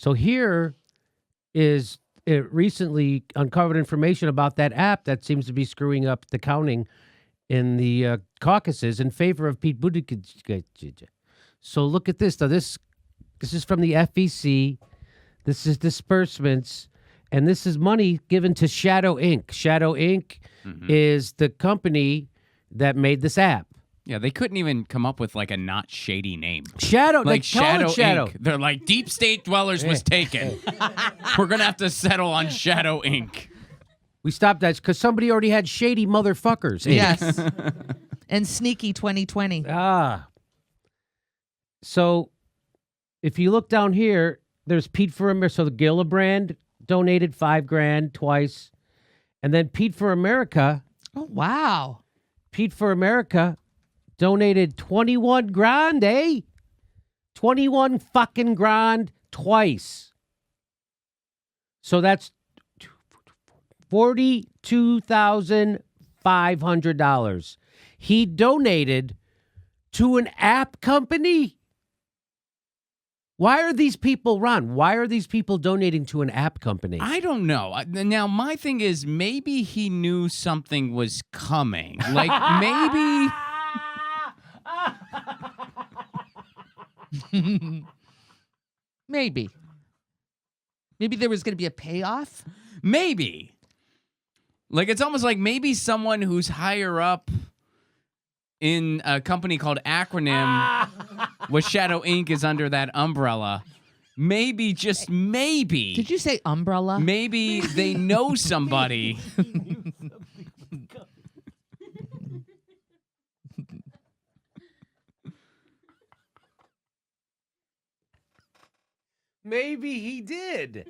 So here is it recently uncovered information about that app that seems to be screwing up the counting in the caucuses in favor of Pete Buttigieg. So look at this. Now this is from the FEC. This is disbursements, and this is money given to Shadow Inc. Shadow Inc. is the company that made this app. Yeah, they couldn't even come up with like a not shady name. Shadow, Like Shadow Shadow. Inc. They're like, Deep State Dwellers was taken. We're going to have to settle on Shadow Inc. We stopped that because somebody already had Shady Motherfuckers. Inc. Yes. And Sneaky 2020. So if you look down here, there's Pete for America. So the Gillibrand donated $5,000 twice. And then Pete for America. Oh, wow. Pete for America donated 21 grand, 21 fucking grand twice. So that's $42,500. He donated to an app company. Why are these people, Ron? Why are these people donating to an app company? I don't know. Now, my thing is maybe he knew something was coming. Like, maybe... Maybe there was going to be a payoff. Maybe. Like, it's almost like maybe someone who's higher up in a company called Acronym, with Shadow Inc. is under that umbrella. Maybe, just maybe. Did you say umbrella? Maybe they know somebody. Maybe he did.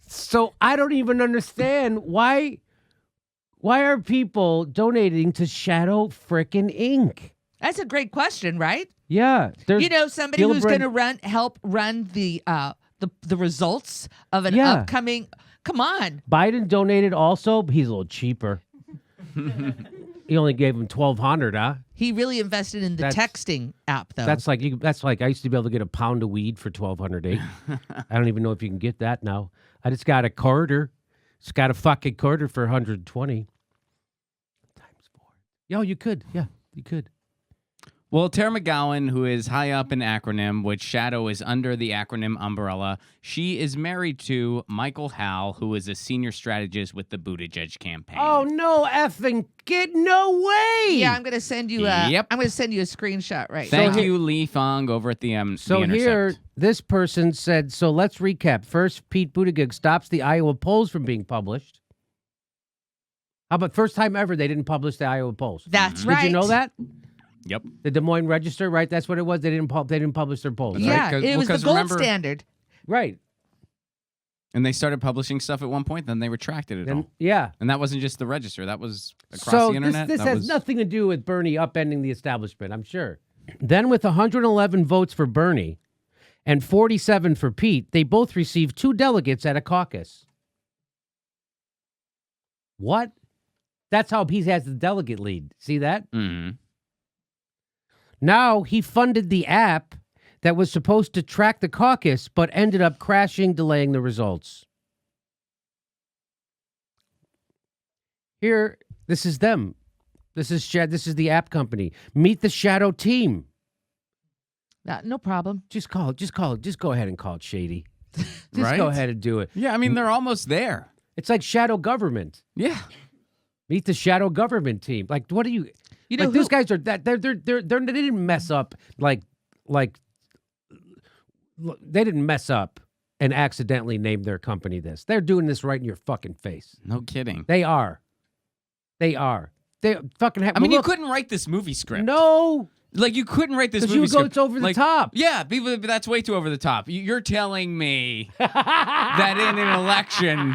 So I don't even understand why are people donating to Shadow frickin' Inc. That's a great question, right? Yeah, there's Somebody who's Gillibrand- going to help run the results of an Yeah. upcoming. Come on. Biden donated also, but he's a little cheaper. He only gave him $1,200, huh? He really invested in the texting app, though. That's like I used to be able to get a pound of weed for $1,200. I don't even know if you can get that now. I just got a quarter. Just got a fucking quarter for $120 times 4. Yo, you could. Yeah, you could. Well, Tara McGowan, who is high up in Acronym, which Shadow is under the Acronym umbrella, she is married to Michael Howell, who is a senior strategist with the Buttigieg campaign. Oh no, effing no way! Yeah, I'm going to send you a. Yep. I'm going to send you a screenshot right Thank now. you, Lee Fong, over at the So the Intercept. here, this person said. So let's recap. First, Pete Buttigieg stops the Iowa polls from being published. How about first time ever they didn't publish the Iowa polls? That's right. Did you know that? Yep. The Des Moines Register, right? That's what it was. They didn't publish their polls. That's Right? Yeah, right, 'cause- it was the because gold remember- standard. Right. And they started publishing stuff at one point, then they retracted it all. Yeah. And that wasn't just the Register. That was across So the internet. this That has was... nothing to do with Bernie upending the establishment, I'm sure. Then with 111 votes for Bernie and 47 for Pete, they both received 2 delegates at a caucus. What? That's how he has the delegate lead. See that? Mhm. Now he funded the app that was supposed to track the caucus, but ended up crashing, delaying the results. Here, this is them. This is the app company. Meet the Shadow team. No problem. Just call it. Just go ahead and call it shady. Just Right? go ahead and do it. Yeah, I mean, they're almost there. It's like shadow government. Yeah. Meet the shadow government team. Like, what are you? You know, Like, these guys are that they didn't mess up like they didn't mess up and accidentally name their company this. They're doing this right in your fucking face. No kidding. They are. They fucking have. I mean, look, you couldn't write this movie script. No, Like, you couldn't write this because movie you go. script. It's over the Like, top. Yeah, people, that's way too over the top. You're telling me that in an election,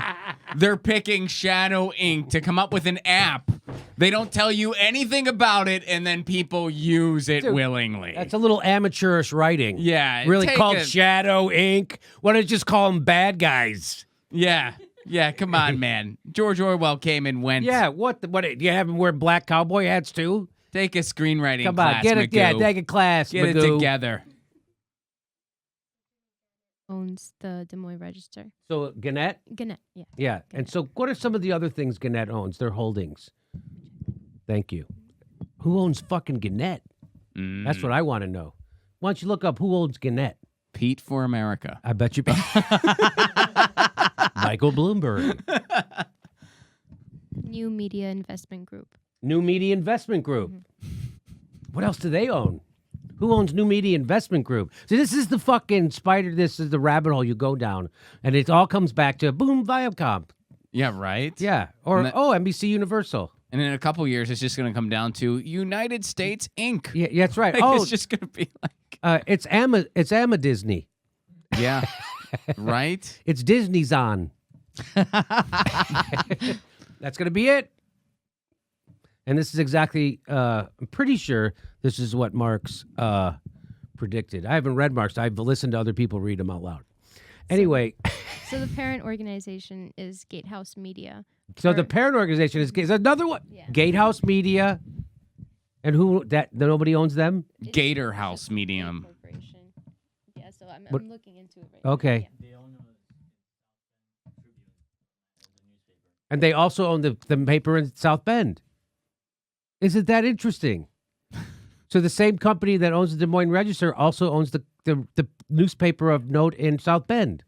they're picking Shadow Inc. to come up with an app. They don't tell you anything about it, and then people use it willingly. That's a little amateurish writing. Yeah, really take called a- Shadow Inc. Why don't you just call them bad guys? Yeah, come on, man. George Orwell came and went. Yeah, what? Do you have them wear black cowboy hats too? Take a screenwriting Come class, on, get it. Magoo. Yeah, take a class. Get it Magoo. together. Owns the Des Moines Register. So Gannett. Gannett, yeah. Yeah, and so what are some of the other things Gannett owns? Their holdings. Thank you. Who owns fucking Gannett? That's what I want to know. Why don't you look up who owns Gannett? Pete for America. I bet you. Michael Bloomberg. New Media Investment Group. New Media Investment Group. What else do they own? Who owns New Media Investment Group? See, this is the fucking spider. This is the rabbit hole you go down, and it all comes back to boom, Viacom. Yeah, right? Yeah, or NBC Universal. And in a couple years, it's just going to come down to United States Inc. Yeah, that's right. Like, it's just going to be like... it's Ama Disney. Yeah, right? It's Disney's on. That's going to be it. And this is exactly, I'm pretty sure this is what Mark's predicted. I haven't read Mark's. I've listened to other people read them out loud. Anyway. So the parent organization is Gatehouse Media. So the parent organization is another one. Yeah. Gatehouse Media. And nobody owns them? Gator House Medium. Corporation. Yeah, so I'm looking into it right Okay. now. And they also own the paper in South Bend. Isn't that interesting? So the same company that owns the Des Moines Register also owns the newspaper of note in South Bend.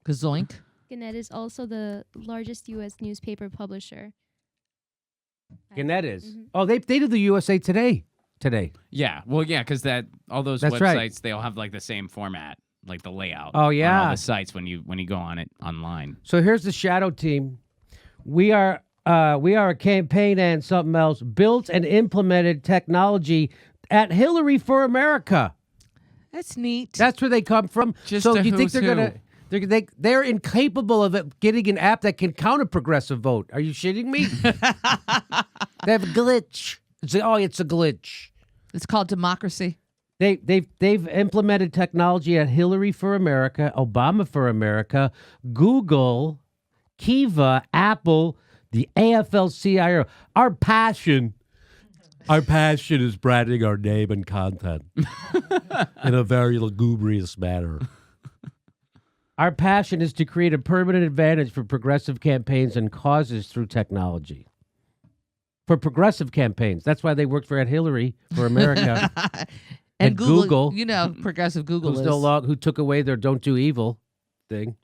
Gazoink. Gannett is also the largest U.S. newspaper publisher. Gannett is. Mhm. Oh, they do the USA Today. Yeah, well, yeah, because all those That's websites, right. they all have like the same format, like the layout. Oh, on yeah. all the sites when you go on it online. So here's the shadow team. We are a campaign and something else built and implemented technology at Hillary for America. That's neat. That's where they come from. Just so a you think who's they're gonna? They're incapable of getting an app that can count a progressive vote. Are you shitting me? They have a glitch. It's a glitch. It's called democracy. They've implemented technology at Hillary for America, Obama for America, Google, Kiva, Apple, the AFL-CIO. Our passion is branding our name and content in a very lugubrious manner. Our passion is to create a permanent advantage for progressive campaigns and causes through technology. For progressive campaigns. That's why they worked for at Hillary for America. And Google, you know, progressive Google is. who took away their "Don't Do Evil" thing.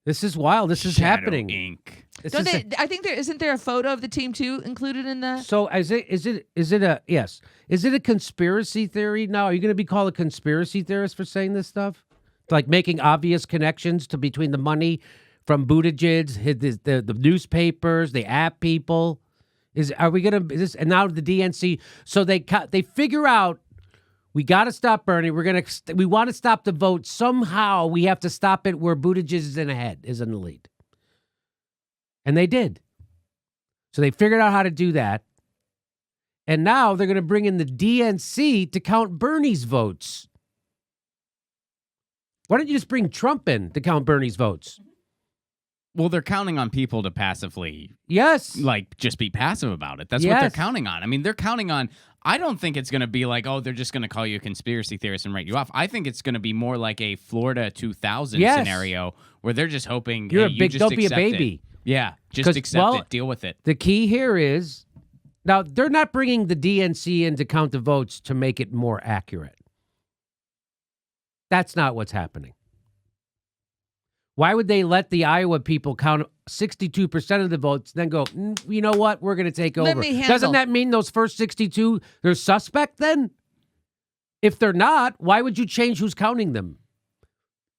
This is wild. This is Shadow happening. Inc. This Don't is they, I think isn't there a photo of the team too included in the. So is it a conspiracy theory now? Are you going to be called a conspiracy theorist for saying this stuff? Like making obvious connections between the money from Buttigieg, the newspapers, the app people. And now the DNC? So they figure out we got to stop Bernie. We want to stop the vote somehow. We have to stop it where Buttigieg is in the lead, and they did. So they figured out how to do that, and now they're going to bring in the DNC to count Bernie's votes. Why don't you just bring Trump in to count Bernie's votes? Well, they're counting on people to passively, Yes. just be passive about it. That's what they're counting on. I mean, they're counting on. I don't think it's going to be like, oh, they're just going to call you a conspiracy theorist and write you off. I think it's going to be more like a Florida 2000 scenario where they're just hoping You're hey, a big. you just Don't be a accept baby. It. Yeah, just accept it. Deal with it. The key here is now they're not bringing the DNC in to count the votes to make it more accurate. That's not what's happening. Why would they let the Iowa people count 62% of the votes, then go, you know what, we're going to take over? Doesn't that mean those first 62, they're suspect then? If they're not, why would you change who's counting them?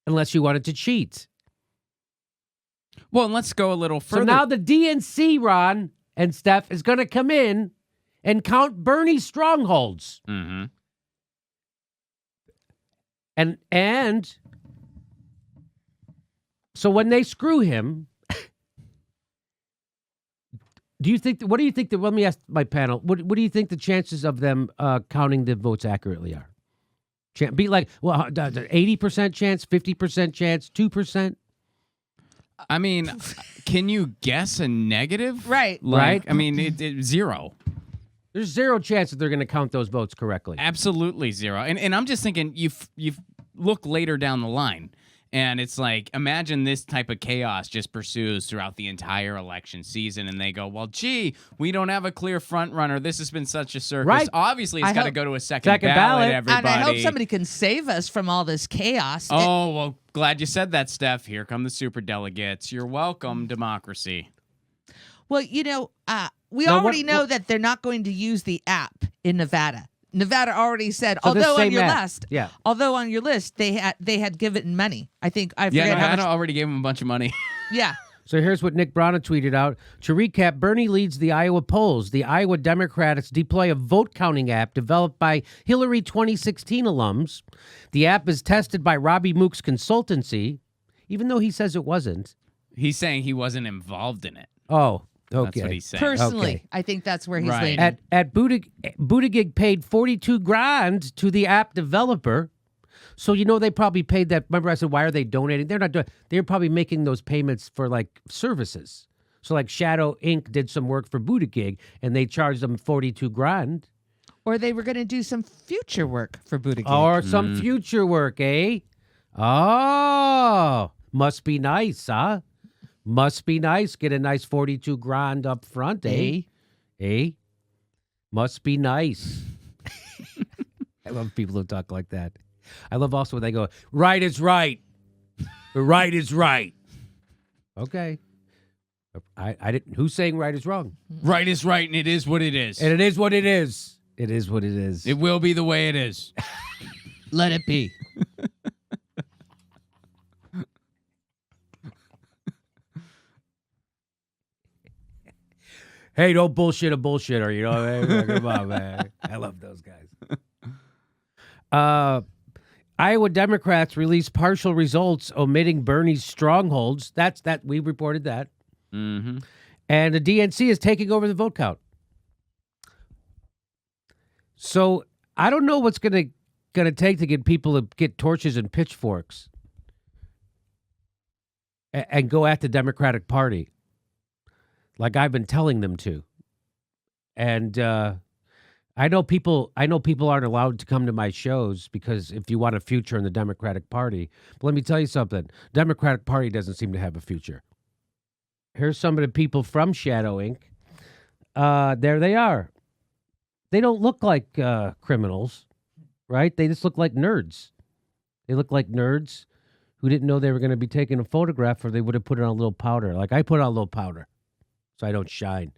Unless you wanted to cheat. Well, and let's go a little further. So now the DNC, Ron and Steph, is going to come in and count Bernie's strongholds. Mm-hmm. And so when they screw him, what do you think let me ask my panel, what do you think the chances of them counting the votes accurately are? Be like, 80% chance, 50% chance, 2%? I mean, can you guess a negative? Right. Like, I mean, zero. There's zero chance that they're going to count those votes correctly. Absolutely zero. And I'm just thinking, you look later down the line, and it's like, imagine this type of chaos just pursues throughout the entire election season, and they go, well, gee, we don't have a clear front runner. This has been such a circus. Right. Obviously, it's I got to hope- go to a second Second ballot, ballot. everybody. And I hope somebody can save us from all this chaos. Oh, well, glad you said that, Steph. Here come the super delegates. You're welcome, democracy. Well, we Now, already what- know that they're not going to use the app in Nevada. Nevada already said, So this although on same your app. list, Yeah. although on your list they had given money. I forget Yeah, how Nevada much. already gave him a bunch of money. Yeah. So here's what Nick Brana tweeted out. To recap, Bernie leads the Iowa polls. The Iowa Democrats deploy a vote counting app developed by Hillary 2016 alums. The app is tested by Robby Mook's consultancy, even though he says it wasn't. He's saying he wasn't involved in it. Oh, okay. That's what he's saying. Personally, Okay. I think that's where he's Right. leaning. At Buttigieg paid $42,000 to the app developer. So they probably paid that. Remember, I said, why are they donating? They're not doing. They're probably making those payments for like services. So like Shadow Inc. did some work for Buttigieg, and they charged them $42,000 Or they were going to do some future work for Buttigieg. or some future work, eh? Oh, must be nice, huh? Must be nice. Get a nice $42,000 up front, eh? Eh? Must be nice. I love people who talk like that. I love also when they go, right is right. Right is right. Okay. I didn't. Who's saying right is wrong? Right is right, and it is what it is. And it is what it is. It is what it is. It will be the way it is. Let it be. Hey, don't bullshit a bullshitter. You know what I mean? Come on, man. I love those guys. Iowa Democrats released partial results omitting Bernie's strongholds. That we reported that. Mm-hmm. And the DNC is taking over the vote count. So I don't know what's gonna take to get people to get torches and pitchforks and go at the Democratic Party, like I've been telling them to. And I know people aren't allowed to come to my shows because if you want a future in the Democratic Party, but let me tell you something: Democratic Party doesn't seem to have a future. Here's some of the people from Shadow Inc. There they are. They don't look like criminals, right? They just look like nerds. They look like nerds who didn't know they were going to be taking a photograph, or they would have put on a little powder. Like I put on a little powder so I don't shine.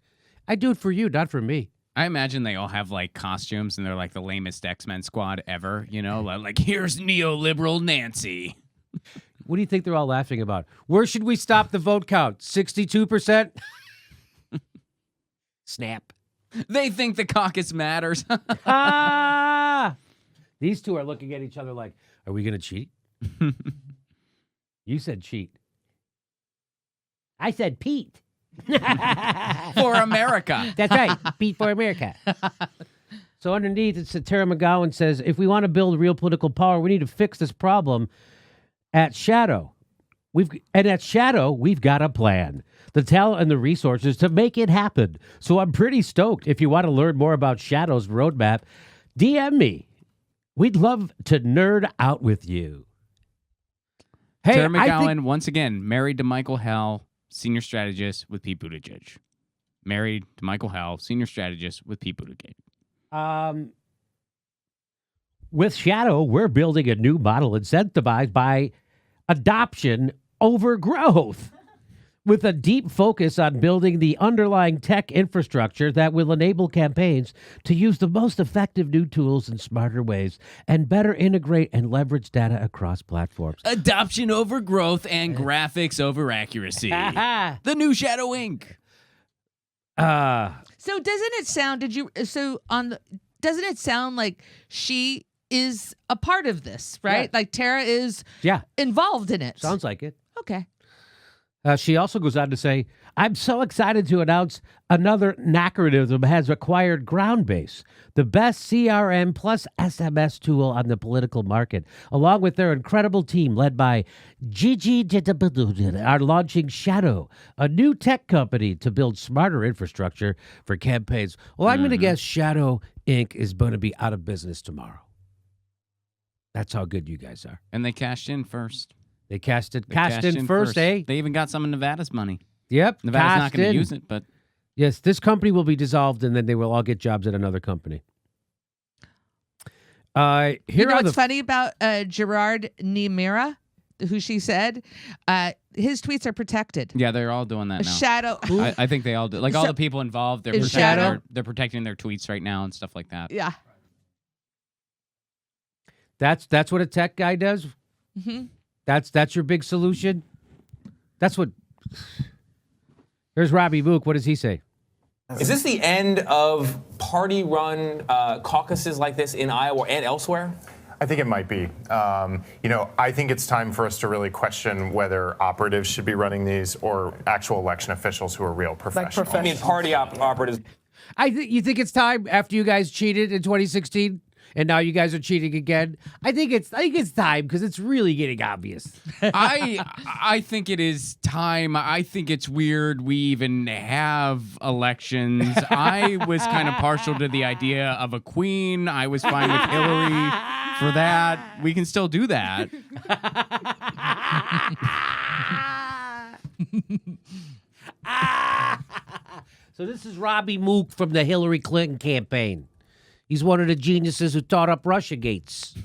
I do it for you, not for me. I imagine they all have like costumes, and they're like the lamest X-Men squad ever. You know, like here's neoliberal Nancy. What do you think they're all laughing about? Where should we stop the vote count? 62%? Snap. They think the caucus matters. Ah! These two are looking at each other like, are we going to cheat? You said cheat. I said Pete. For America. That's right. Pete for America. So underneath, it's Tara McGowan says, if we want to build real political power, we need to fix this problem at Shadow. At Shadow, we've got a plan, the talent and the resources to make it happen. So I'm pretty stoked. If you want to learn more about Shadow's roadmap, DM me. We'd love to nerd out with you. Hey, Tara McGowan, once again, married to Michael Hell, senior strategist with Pete Buttigieg. Married to Michael Hell, senior strategist with Pete Buttigieg. With Shadow, we're building a new model incentivized by adoption over growth, with a deep focus on building the underlying tech infrastructure that will enable campaigns to use the most effective new tools in smarter ways and better integrate and leverage data across platforms. Adoption over growth and graphics over accuracy. The new Shadow Inc. So doesn't it sound? Doesn't it sound like she is a part of this, right? Yeah. Like Tara is Yeah, involved in it. sounds like it. Okay. She also goes on to say, I'm so excited to announce another Anachronism has acquired Groundbase, the best CRM plus SMS tool on the political market, along with their incredible team led by Gigi are launching Shadow, a new tech company to build smarter infrastructure for campaigns. Well, I'm going to guess Shadow Inc. is going to be out of business tomorrow. That's how good you guys are. And they cashed in first. They cashed in first, eh? They even got some of Nevada's money. Yep. Nevada's not going to in. use it, but Yes, this company will be dissolved, and then they will all get jobs at another company. Here You know are what's funny about Gerard Nimira, who she said? His tweets are protected. yeah, they're all doing that now. Shadow. I think they all do. Like all So- the people involved, they're Is protecting, Shadow- they're protecting their tweets right now and stuff like that. Yeah. That's what a tech guy does. hmm That's your big solution. That's what. Here's Robby Mook. What does he say? Is this the end of party-run caucuses like this in Iowa and elsewhere? I think it might be. I think it's time for us to really question whether operatives should be running these or actual election officials who are real professionals. I mean, party operatives. You think it's time after you guys cheated in 2016, and now you guys are cheating again? I think it's time because it's really getting obvious. I think it is time. I think it's weird we even have elections. I was kind of partial to the idea of a queen. I was fine with Hillary for that. We can still do that. So this is Robby Mook from the Hillary Clinton campaign. He's one of the geniuses who taught up Russiagates.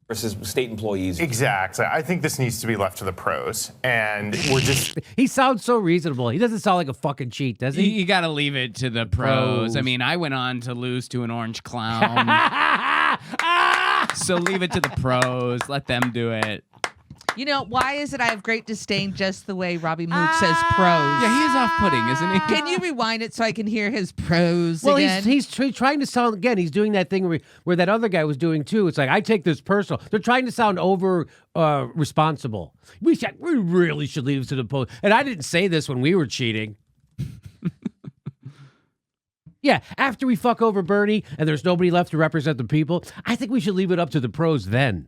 Versus state employees. Exactly. I think this needs to be left to the pros. And we're just He sounds so reasonable. He doesn't sound like a fucking cheat, does he? You got to leave it to the pros. Pros. I mean, I went on to lose to an orange clown. So leave it to the pros. Let them do it. You know, why is it I have great disdain just the way Robby Mook says pros? Yeah, he is off-putting, isn't he? Can you rewind it so I can hear his pros Well, again? he's trying to sound, again, he's doing that thing where that other guy was doing too. It's like, I take this personal. They're trying to sound over responsible. We really should leave it to the post. And I didn't say this when we were cheating. Yeah, after we fuck over Bernie and there's nobody left to represent the people, I think we should leave it up to the pros then.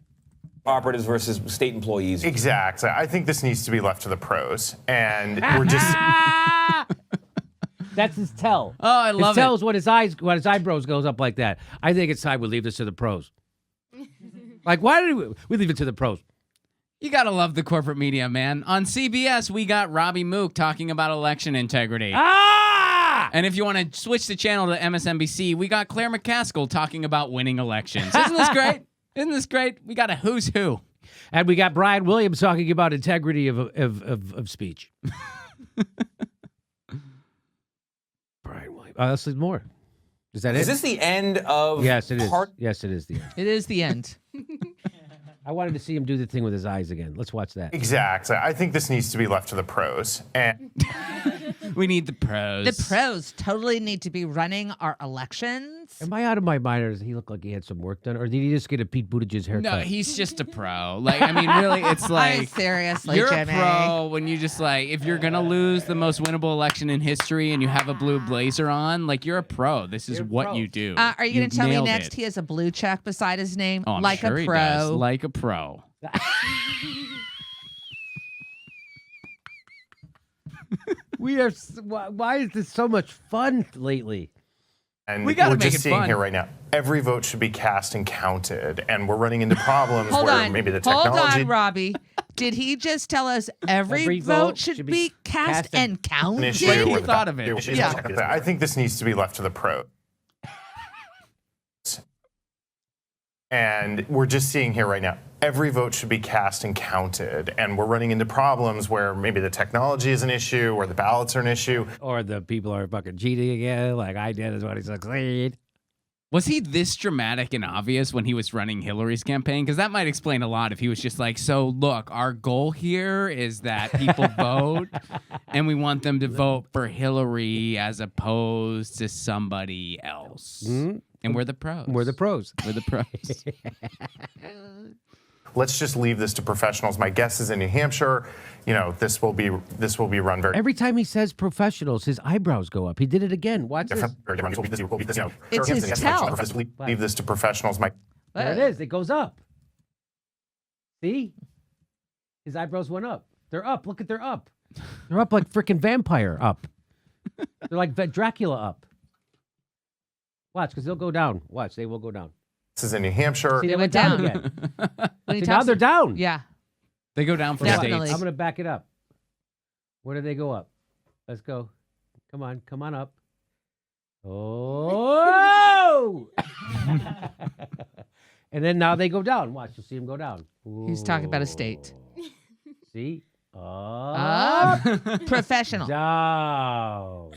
Operatives versus state employees. exactly. I think this needs to be left to the pros. And we're just That's his tell. Oh, I love his tell it. is when his eyebrows goes up like that. I think it's time we leave this to the pros. Like, why did we leave it to the pros? You got to love the corporate media, man. On CBS, we got Robby Mook talking about election integrity. Ah! And if you want to switch the channel to MSNBC, we got Claire McCaskill talking about winning elections. Isn't this great? Isn't this great? We got a who's who. And we got Brian Williams talking about integrity of speech. Brian Williams. Let's leave more. Is that Is it? this the end of Yes, it is. part- Yes, it is the end. It is the end. I wanted to see him do the thing with his eyes again. Let's watch that. exactly. I think this needs to be left to the pros. And We need the pros. The pros totally need to be running our elections. Am I out of my mind, or does he look like he had some work done, or did he just get a Pete Buttigieg haircut? No, he's just a pro. Like, I mean, really, it's like Seriously, you're Jimmy. a pro when you just like if you're gonna lose the most winnable election in history and you have a blue blazer on, like you're a pro. This is You're a what pro. you do. Are you going to tell me nailed next it. he has a blue check beside his name? Oh, I'm like sure a he pro. does. Like a pro. We are. Why is this so much fun lately? We gotta we're make just it seeing fun. here right now. Every vote should be cast and counted. And we're running into problems Hold where on. maybe the Hold technology. on, Robbie. Did he just tell us every vote should be cast and an counted? issue Like he where the thought of it. issue- Yeah. I think this needs to be left to the pros. And we're just seeing here right now. Every vote should be cast and counted. And we're running into problems where maybe the technology is an issue or the ballots are an issue. Or the people are fucking cheating again, like I did, is what he succeed. Was he this dramatic and obvious when he was running Hillary's campaign? Because that might explain a lot if he was just like, so look, our goal here is that people vote and we want them to vote for Hillary as opposed to somebody else. Mhm. And we're the pros. We're the pros. We're the pros. let's just leave this to professionals. My guess is in New Hampshire, this will be run very. Every time he says professionals, his eyebrows go up. He did it again. Watch this. It's his tell. Leave this to professionals. There it is. It goes up. See? His eyebrows went up. They're up. Look at they're up. They're up like freaking vampire up. They're like Dracula up. Watch, because they'll go down. Watch, they will go down. This is in New Hampshire. See, They went down. again. When he See, now talks- they're down. Yeah. They go down for Definitely. states. I'm going to back it up. Where do they go up? Let's go. Come on up. Oh! And then now they go down. Watch, you'll see them go down. He's talking about a state. See? Up. Professional. Down.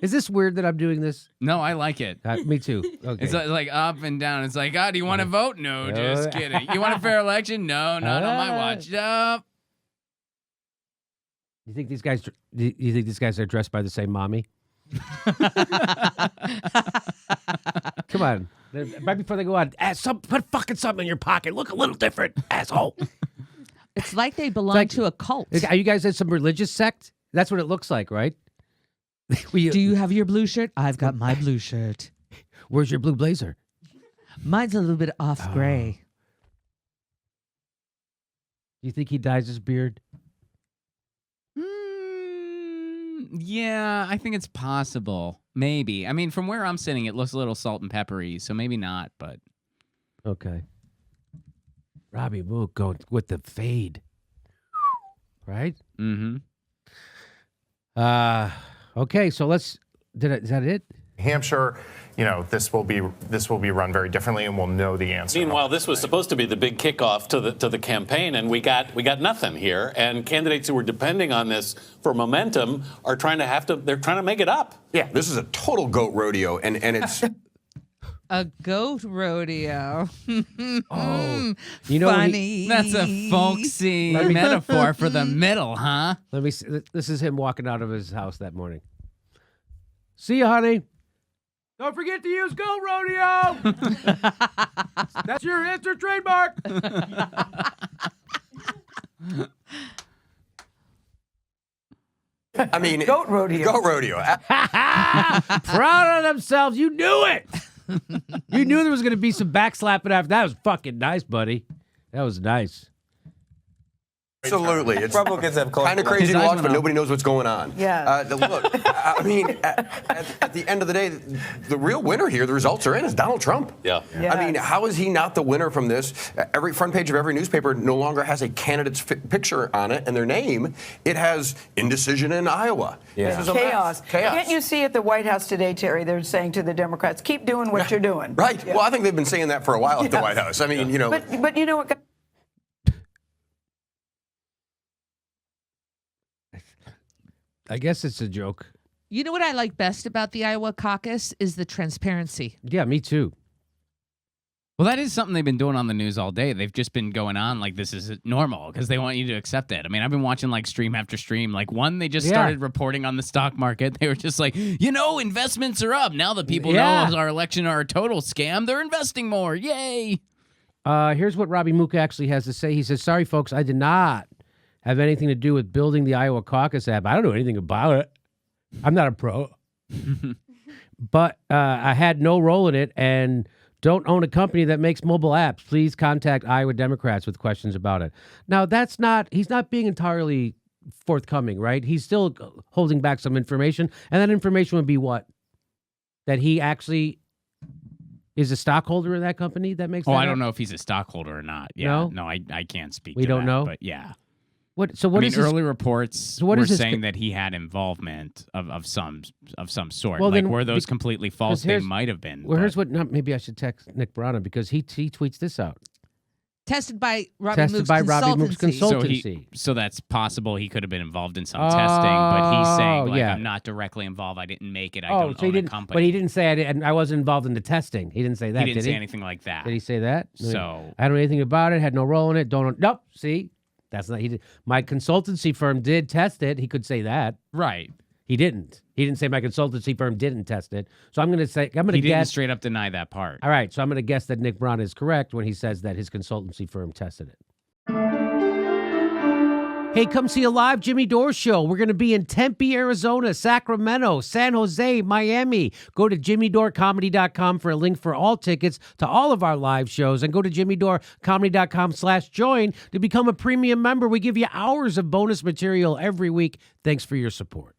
Is this weird that I'm doing this? No, I like it. Me too. Okay. It's like up and down. It's like, do you want to vote? No, just kidding. You want a fair election? No, not on my watch. No. You think these guys? Do you think these guys are dressed by the same mommy? Come on, right before they go out, put fucking something in your pocket. Look a little different, asshole. It's like they belong to a cult. Are you guys in some religious sect? That's what it looks like, right? Do you have your blue shirt? I've got my blue shirt. Where's your blue blazer? Mine's a little bit off gray. Do you think he dyes his beard? Yeah, I think it's possible. Maybe. I mean, from where I'm sitting, it looks a little salt and peppery, so maybe not, but. Okay. Robby Mook going with the fade. Right? Mm-hmm. Okay, so let's. Is that it? Hampshire, this will be run very differently, and we'll know the answer. Meanwhile, this was supposed to be the big kickoff to the campaign, and we got nothing here. And candidates who were depending on this for momentum are they're trying to make it up. Yeah, this is a total goat rodeo, and it's A goat rodeo. Oh, you know, Funny. That's a folksy metaphor for the middle, huh? let me. See, this is him walking out of his house that morning. See you, honey. Don't forget to use Goat Rodeo. That's your trademark. I mean, Goat rodeo. Goat rodeo. Proud of themselves. You knew it. You knew there was going to be some backslapping after. That was fucking nice, buddy. That was nice. Absolutely. It's Republicans have kind of crazy His to eyes watch, went but up. nobody knows what's going on. Yeah. Look, I mean, at the end of the day, the real winner here, the results are in, is Donald Trump. Yeah. I mean, how is he not the winner from this? Every front page of every newspaper no longer has a candidate's picture on it and their name. It has indecision in Iowa. Yeah. This is a Chaos. mess. Chaos. Can't you see at the White House today, Terry, they're saying to the Democrats, keep doing what you're doing. Right. Yeah. Well, I think they've been saying that for a while at the White House. I mean, But you know what? I guess it's a joke. You know what I like best about the Iowa caucus is the transparency. Yeah, me too. Well, that is something they've been doing on the news all day. They've just been going on like this is normal because they want you to accept it. I mean, I've been watching like stream after stream. Like one, they just started reporting on the stock market. They were just like, investments are up. Now that people know our election are a total scam, they're investing more. Yay. Here's what Robby Mook actually has to say. He says, sorry, folks, I did not have anything to do with building the Iowa caucus app. I don't know anything about it. I'm not a pro. But I had no role in it and don't own a company that makes mobile apps. Please contact Iowa Democrats with questions about it. Now, he's not being entirely forthcoming, right? He's still holding back some information. And that information would be what? That he actually is a stockholder in that company that makes I don't know if he's a stockholder or not. Yeah. No, I can't speak We to don't that, know? But yeah. Early reports what were is this saying that he had involvement of some sort. Well, like, then, were those completely false? They here's- might have been. Well, but- here's what. Maybe I should text Nick Brana because he tweets this out. Tested by Robby Mook's consultancy. So that's possible. He could have been involved in some testing, but he's saying like, yeah. I'm not directly involved. I didn't make it. I don't so he own a didn't. company. But he didn't say I wasn't involved in the testing. He didn't say that. He didn't did say anything like that. Did he say that? So I don't know anything about it. Had no role in it. Don't. Nope. See, that's not. He did. My consultancy firm did test it. He could say that. right. He didn't. He didn't say my consultancy firm didn't test it. So I'm going to He didn't guess. straight up deny that part. All right. So I'm going to guess that Nick Braun is correct when he says that his consultancy firm tested it. Hey, come see a live Jimmy Dore show. We're going to be in Tempe, Arizona, Sacramento, San Jose, Miami. Go to jimmydorecomedy.com for a link for all tickets to all of our live shows, and go to jimmydorecomedy.com/join to become a premium member. We give you hours of bonus material every week. Thanks for your support.